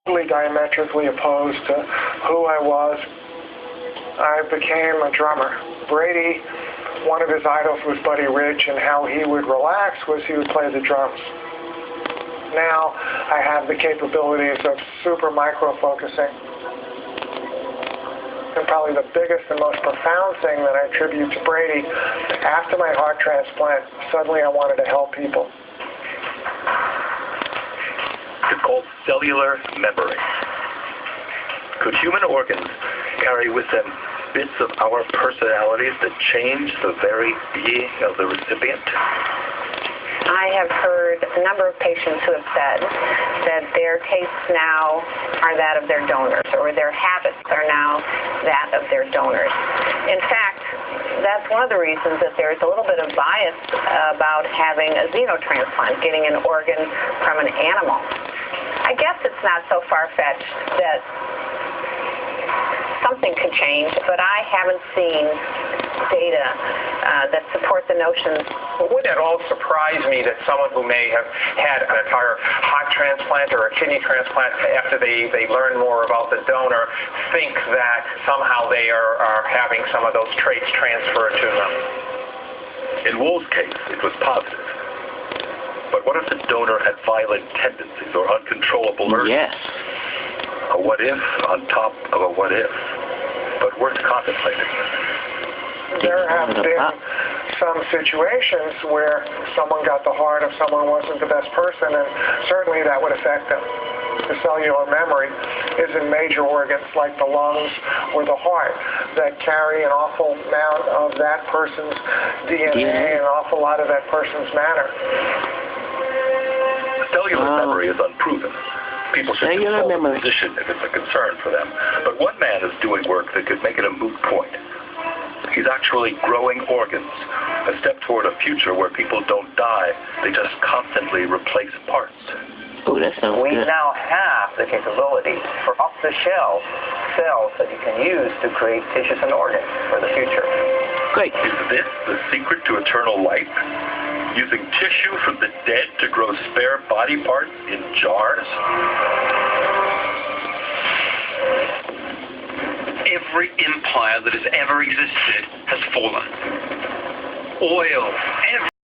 totally diametrically opposed to who I was. I became a drummer. Brady, one of his idols was Buddy Rich, and how he would relax was he would play the drums. Now I have the capabilities of super micro-focusing. And probably the biggest and most profound thing that I attribute to Brady, after my heart transplant, suddenly I wanted to help people. It's called cellular memory. Could human organs carry with them bits of our personalities that change the very being of the recipient? I have heard a number of patients who have said that their tastes now are that of their donors, or their habits are now that of their donors. In fact, that's one of the reasons that there's a little bit of bias about having a xenotransplant, getting an organ from an animal. I guess it's not so far-fetched that something could change, but I haven't seen data that support the notion. Well, would it all surprise me that someone who may have had an entire heart transplant or a kidney transplant, after they learn more about the donor, think that somehow they are having some of those traits transferred to them? In Wool's case, it was positive. But what if the donor had violent tendencies or uncontrollable urges? Yes. A what if on top of a what if, but worth contemplating. There have been some situations where someone got the heart if someone wasn't the best person, and certainly that would affect them. The cellular memory is in major organs like the lungs or the heart that carry an awful amount of that person's DNA and an awful lot of that person's manner. Cellular memory is unproven. People should consult a physician if it's a concern for them. But one man is doing work that could make it a moot point. He's actually growing organs, a step toward a future where people don't die. They just constantly replace parts. Oh, that sounds good. We now have the capability for off-the-shelf cells that you can use to create tissues and organs for the future. Great. Is this the secret to eternal life? Using tissue from the dead to grow spare body parts in jars? Every empire that has ever existed has fallen. Oil,